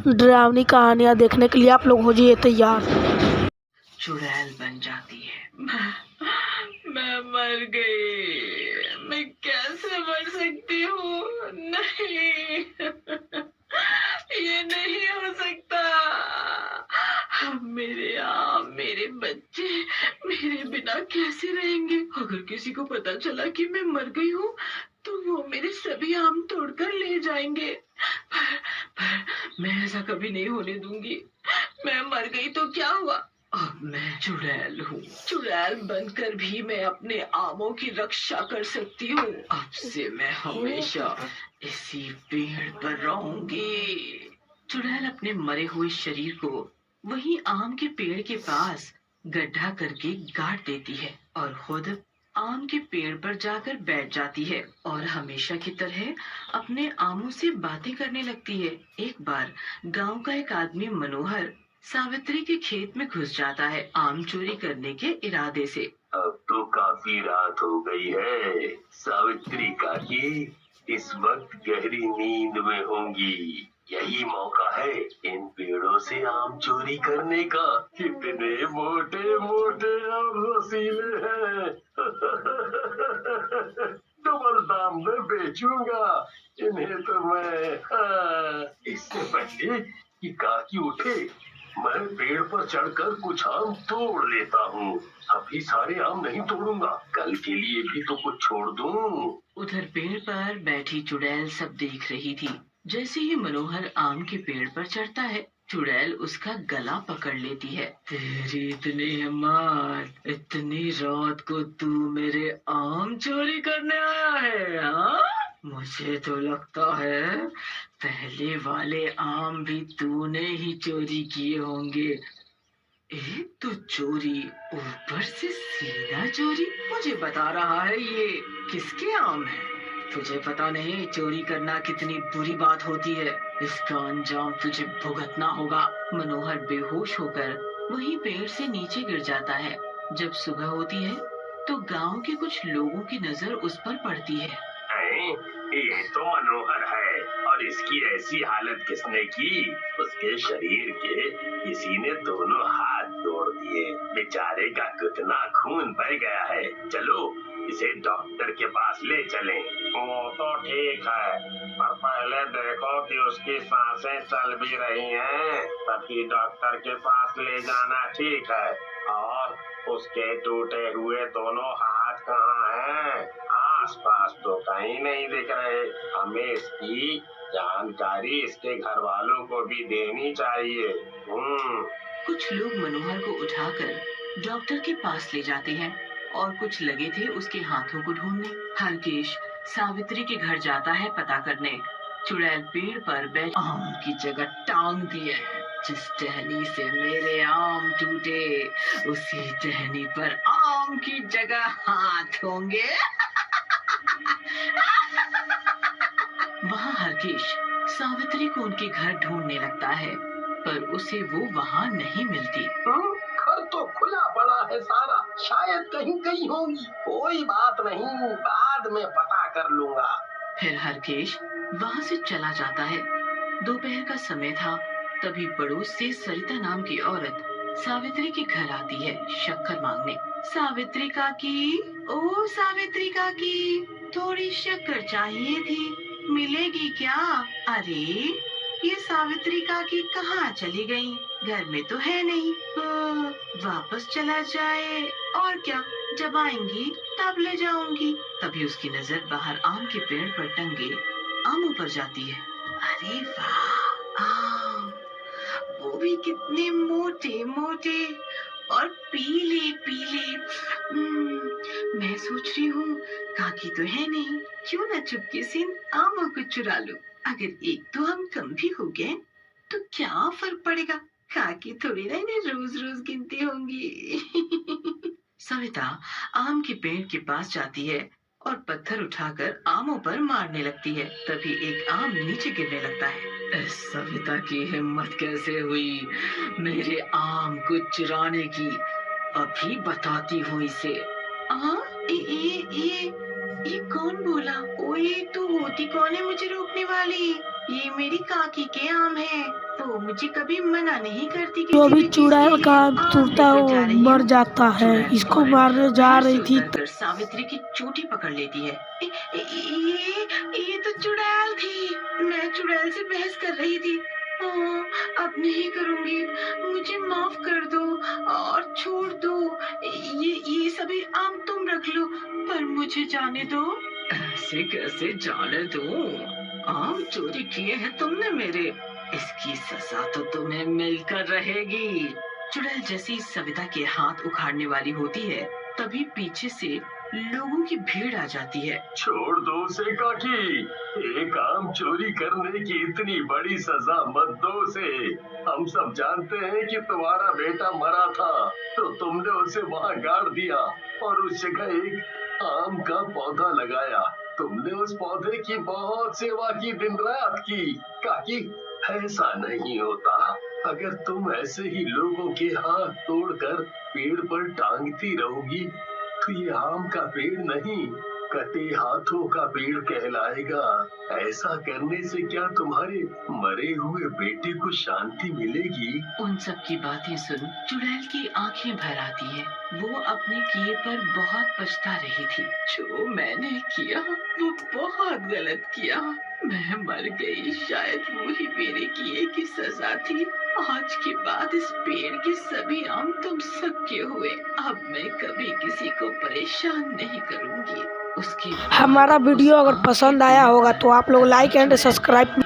डरावनी कहानियाँ देखने के लिए आप लोग हो जाइए तैयार। चुड़ैल बन जाती है। मैं मर गई। मैं कैसे मर सकती हूँ? नहीं, ये नहीं हो सकता। मेरे आम, मेरे बच्चे मेरे बिना कैसे रहेंगे? अगर किसी को पता चला कि मैं मर गई हूँ तो वो मेरे सभी आम तोड़कर ले जाएंगे। पर मैं ऐसा कभी नहीं होने दूंगी। मैं मर गई तो क्या हुआ? अब मैं चुड़ैल हूँ। चुड़ैल बनकर भी मैं अपने आमों की रक्षा कर सकती हूँ। अब से मैं हमेशा इसी पेड़ पर रहूंगी। चुड़ैल अपने मरे हुए शरीर को वही आम के पेड़ के पास गड्ढा करके गाड़ देती है और खुद आम के पेड़ पर जाकर बैठ जाती है और हमेशा की तरह अपने आमों से बातें करने लगती है। एक बार गांव का एक आदमी मनोहर सावित्री के खेत में घुस जाता है आम चोरी करने के इरादे से। अब तो काफी रात हो गई है। सावित्री काकी इस वक्त गहरी नींद में होंगी। यही मौका है इन पेड़ों से आम चोरी करने का। कितने मोटे मोटे और रसीले हैं। डबल दाम में बेचूंगा इन्हें तो मैं। इससे पहले कि काकी उठे मैं पेड़ पर चढ़कर कुछ आम तोड़ लेता हूँ। अभी सारे आम नहीं तोड़ूंगा, कल के लिए भी तो कुछ छोड़ दूँ। उधर पेड़ पर बैठी चुड़ैल सब देख रही थी। जैसे ही मनोहर आम के पेड़ पर चढ़ता है चुड़ैल उसका गला पकड़ लेती है। तेरी इतनी हिम्मत, इतनी रात को तू मेरे आम चोरी करने आया है? हाँ, मुझे तो लगता है पहले वाले आम भी तूने ही चोरी किए होंगे। एक तो चोरी, ऊपर से सीधा चोरी। मुझे बता रहा है ये किसके आम है? तुझे पता नहीं चोरी करना कितनी बुरी बात होती है। इसका अंजाम तुझे भुगतना होगा। मनोहर बेहोश होकर वहीं पेड़ से नीचे गिर जाता है। जब सुबह होती है तो गांव के कुछ लोगों की नजर उस पर पड़ती है। ये तो मनोहर है और इसकी ऐसी हालत किसने की? उसके शरीर के किसी ने दोनों हाथ तोड़ दिए। बेचारे का कितना खून बह गया है। चलो इसे डॉक्टर के पास ले चलें। वो तो ठीक है, पर पहले देखो कि उसकी सांसें चल भी रही हैं, तभी डॉक्टर के पास ले जाना ठीक है। और उसके टूटे हुए दोनों हाथ कहाँ हैं? आसपास तो कहीं नहीं दिख रहे। हमें इसकी जानकारी इसके घर वालों को भी देनी चाहिए। कुछ लोग मनोहर को उठाकर डॉक्टर के पास ले जाते हैं और कुछ लगे थे उसके हाथों को ढूंढने। हरकेश सावित्री के घर जाता है पता करने। चुड़ैल पेड़ पर बैठ आम की जगह टांग दिए है। जिस टहनी से मेरे आम टूटे उसी टहनी पर आम की जगह हाथ होंगे। वहाँ हरकेश सावित्री को उनके घर ढूंढने लगता है पर उसे वो वहाँ नहीं मिलती। घर तो खुला पड़ा है सारा, शायद कहीं गई होंगी। कोई बात नहीं, बाद में पता कर लूंगा। फिर हरकेश वहाँ से चला जाता है। दोपहर का समय था तभी पड़ोस से सरिता नाम की औरत सावित्री के घर आती है शक्कर मांगने। सावित्री काकी, ओ सावित्री काकी, थोड़ी शक्कर चाहिए थी, मिलेगी क्या? अरे ये सावित्री काकी कहाँ चली गई? घर में तो है नहीं। वापस चला जाए और क्या, जब आएंगी तब ले जाऊंगी। तभी उसकी नजर बाहर आम के पेड़ पर टंगे आमों पर जाती है। अरे वाह, आम, वो भी कितने मोटे मोटे और पीले पीले। मैं सोच रही हूँ काकी तो है नहीं, क्यों न चुपके से इन आमों को चुरा लूं। अगर एक दो हम कम भी हो गए तो क्या फर्क पड़ेगा? काकी थोड़ी ना इन्हें रोज रोज गिनती होंगी। सविता आम के पेड़ के पास जाती है और पत्थर उठाकर आमों पर मारने लगती है। तभी एक आम नीचे गिरने लगता है। सविता की हिम्मत कैसे हुई मेरे आम को चुराने की? अभी बताती हूँ इसे। ये कौन बोला? ओए तू होती कौन है मुझे रोकने वाली? ये मेरी काकी के आम है। तो मुझे कभी मना नहीं करती जो किसी भी भी चीज चुड़ैल के का लिए। आम तोड़ता है लेकर वो जा रही मर हूँ। जाता है। चुड़ैल इसको फौरन मारने जा बाहर रही से थी उतरकर सावित्री की चोटी पकड़ लेती है। ये तो चुड़ैल थी। मैं चुड़ैल से बहस कर रही थी। अब नहीं करूंगी। मुझे माफ कर दो और छोड़ दो। ये सभी आम तुम रख लो, पर मुझे जाने दो। ऐसे कैसे जाने दूं? आम चोरी किए हैं तुमने मेरे। इसकी सजा तो तुम्हें मिलकर रहेगी। चुड़ैल जैसी सविता के हाथ उखाड़ने वाली होती है, तभी पीछे से लोगों की भीड़ आ जाती है। छोड़ दो उसे काकी, एक आम चोरी करने की इतनी बड़ी सजा मत दो उसे। हम सब जानते हैं कि तुम्हारा बेटा मरा था, तो तुमने उसे वहाँ गाड़ दिया और उस जगह एक आम का पौधा लगाया। तुमने उस पौधे की बहुत सेवा की, दिन रात की। काकी, ऐसा नहीं होता। अगर तुम ऐसे ही लोगों के हाथ तोड़कर पेड़ पर टांगती रहोगी तो ये आम का पेड़ नहीं, कटे हाथों का पेड़ कहलाएगा। ऐसा करने से क्या तुम्हारे मरे हुए बेटे को शांति मिलेगी? उन सब की बातें सुन चुड़ैल की आंखें भर आती है। वो अपने किए पर बहुत पछता रही थी। जो मैंने किया वो बहुत गलत किया। मैं मर गई, शायद वो ही मेरे किए की सजा थी। आज के बाद इस पेड़ के सभी आम तुम सबके हुए। अब मैं कभी किसी को परेशान नहीं करूंगी। उसके बाद हमारा वीडियो उस अगर आम के पसंद आया पेड़ होगा पर तो आप लोग लाइक एंड चुड़ैल सब्सक्राइब